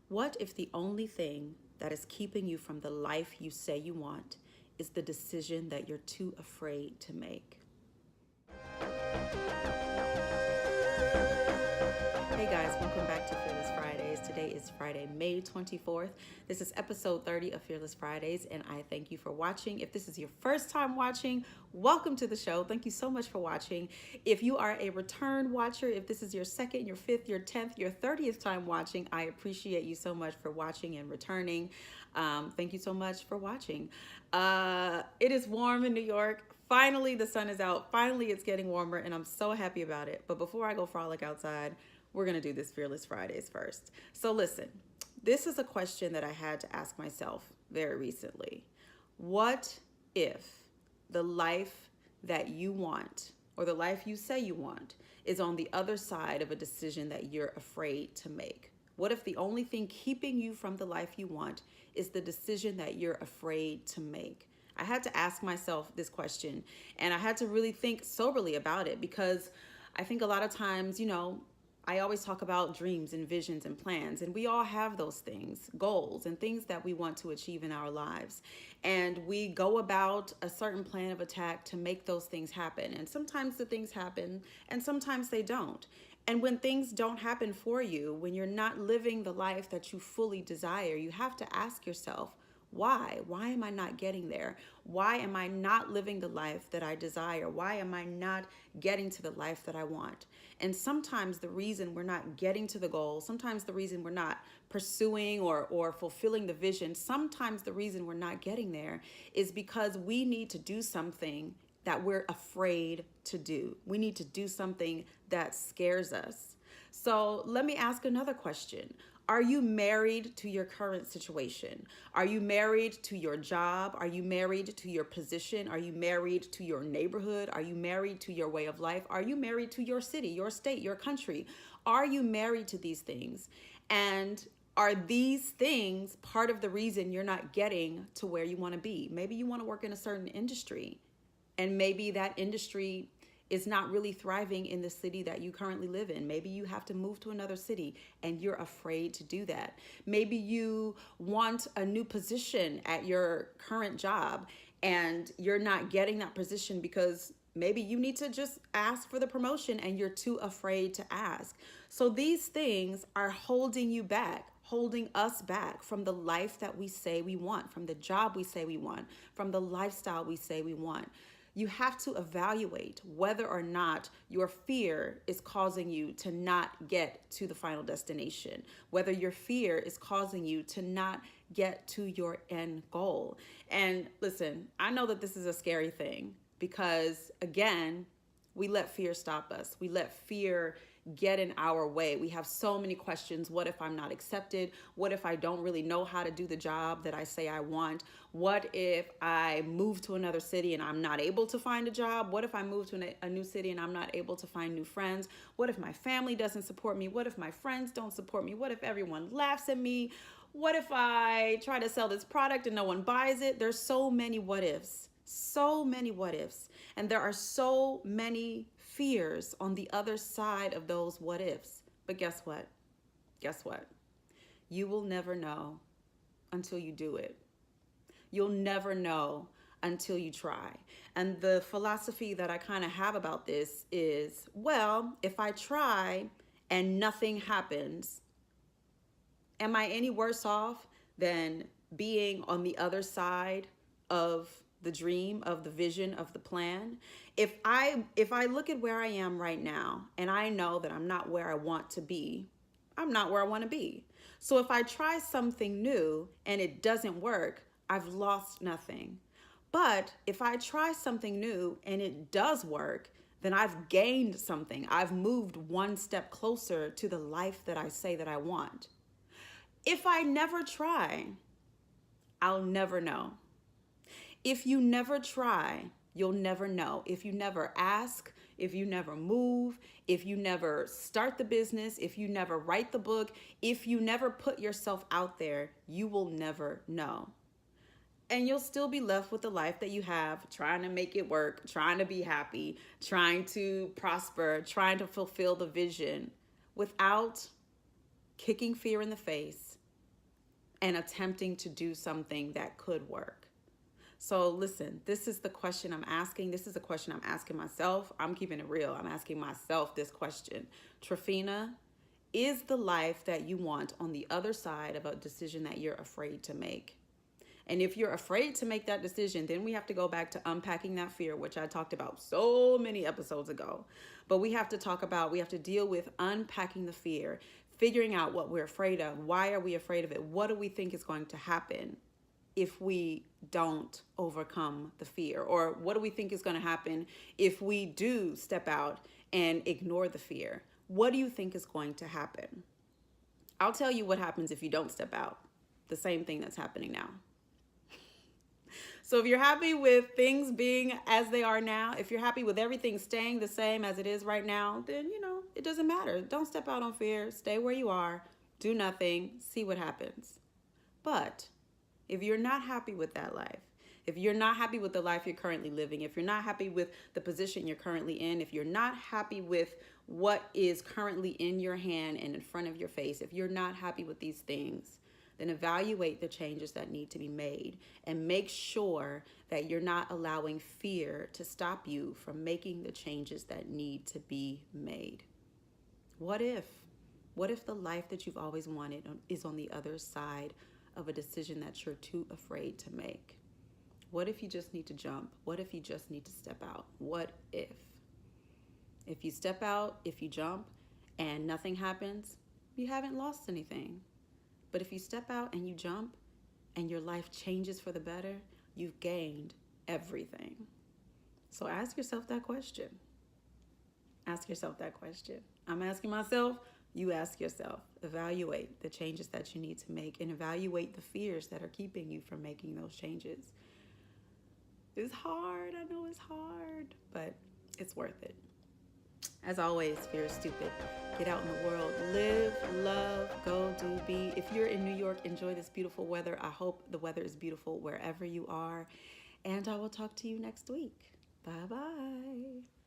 What if the only thing that is keeping you from the life you say you want is the decision that you're too afraid to make? Hey guys, welcome back to Fearless Fridays. Today is Friday, May 24th. This is episode 30 of Fearless Fridays, and I thank you for watching. If this is your first time watching, welcome to the show. Thank you so much for watching. If you are a return watcher, if this is your second, your fifth, your 10th, your 30th time watching, I appreciate you so much for watching and returning. Thank you so much for watching. It is warm in New York. Finally, the sun is out. Finally, it's getting warmer, and I'm so happy about it. But before I go frolic outside, we're going to do this Fearless Fridays first. So listen, this is a question that I had to ask myself very recently. What if the life that you want, or the life you say you want, is on the other side of a decision that you're afraid to make? What if the only thing keeping you from the life you want is the decision that you're afraid to make? I had to ask myself this question, and I had to really think soberly about it, because I think a lot of times, I always talk about dreams and visions and plans, and we all have those things, goals and things that we want to achieve in our lives. And we go about a certain plan of attack to make those things happen. And sometimes the things happen and sometimes they don't. And when things don't happen for you, when you're not living the life that you fully desire, you have to ask yourself, why? Why am I not getting there? Why am I not living the life that I desire? Why am I not getting to the life that I want? And sometimes the reason we're not getting to the goal, sometimes the reason we're not pursuing or fulfilling the vision, sometimes the reason we're not getting there is because we need to do something that we're afraid to do. We need to do something that scares us. So let me ask another question. Are you married to your current situation? Are you married to your job? Are you married to your position? Are you married to your neighborhood? Are you married to your way of life? Are you married to your city, your state, your country? Are you married to these things? And are these things part of the reason you're not getting to where you want to be? Maybe you want to work in a certain industry, and maybe that industry is not really thriving in the city that you currently live in. Maybe you have to move to another city and you're afraid to do that. Maybe you want a new position at your current job and you're not getting that position because maybe you need to just ask for the promotion and you're too afraid to ask. So these things are holding you back, holding us back from the life that we say we want, from the job we say we want, from the lifestyle we say we want. You have to evaluate whether or not your fear is causing you to not get to the final destination, whether your fear is causing you to not get to your end goal. And listen, I know that this is a scary thing because, again, we let fear stop us. We let fear get in our way. We have so many questions. What if I'm not accepted? What if I don't really know how to do the job that I say I want? What if I move to another city and I'm not able to find a job? What if I move to a new city and I'm not able to find new friends? What if my family doesn't support me? What if my friends don't support me? What if everyone laughs at me? What if I try to sell this product and no one buys it? There's so many what ifs. So many what ifs. And there are so many fears on the other side of those what ifs. But guess what? Guess what? You will never know until you do it. You'll never know until you try. And the philosophy that I kind of have about this is, well, if I try and nothing happens, am I any worse off than being on the other side of the dream, of the vision, of the plan? If I look at where I am right now and I know that I'm not where I want to be, I'm not where I want to be. So if I try something new and it doesn't work, I've lost nothing. But if I try something new and it does work, then I've gained something. I've moved one step closer to the life that I say that I want. If I never try, I'll never know. If you never try, you'll never know. If you never ask, if you never move, if you never start the business, if you never write the book, if you never put yourself out there, you will never know. And you'll still be left with the life that you have, trying to make it work, trying to be happy, trying to prosper, trying to fulfill the vision without kicking fear in the face and attempting to do something that could work. So listen, this is the question I'm asking. This is a question I'm asking myself. I'm keeping it real. I'm asking myself this question. Tryphena, is the life that you want on the other side of a decision that you're afraid to make? And if you're afraid to make that decision, then we have to go back to unpacking that fear, which I talked about so many episodes ago. But we have to deal with unpacking the fear, figuring out what we're afraid of. Why are we afraid of it? What do we think is going to happen if we don't overcome the fear? Or what do we think is going to happen if we do step out and ignore the fear? What do you think is going to happen? I'll tell you what happens if you don't step out. The same thing that's happening now. So if you're happy with things being as they are now, if you're happy with everything staying the same as it is right now, then, it doesn't matter. Don't step out on fear. Stay where you are. Do nothing. See what happens. But if you're not happy with that life, if you're not happy with the life you're currently living, if you're not happy with the position you're currently in, if you're not happy with what is currently in your hand and in front of your face, if you're not happy with these things, then evaluate the changes that need to be made and make sure that you're not allowing fear to stop you from making the changes that need to be made. What if the life that you've always wanted is on the other side of a decision that you're too afraid to make? What if you just need to jump? What if you just need to step out? What if? If you step out, if you jump, and nothing happens, you haven't lost anything. But if you step out and you jump and your life changes for the better, you've gained everything. So ask yourself that question. Ask yourself that question. I'm asking myself, you ask yourself. Evaluate the changes that you need to make and evaluate the fears that are keeping you from making those changes. It's hard. I know it's hard, but it's worth it. As always, fear is stupid. Get out in the world, live, love, go, do, be. If you're in New York, enjoy this beautiful weather. I hope the weather is beautiful wherever you are. And I will talk to you next week. Bye-bye.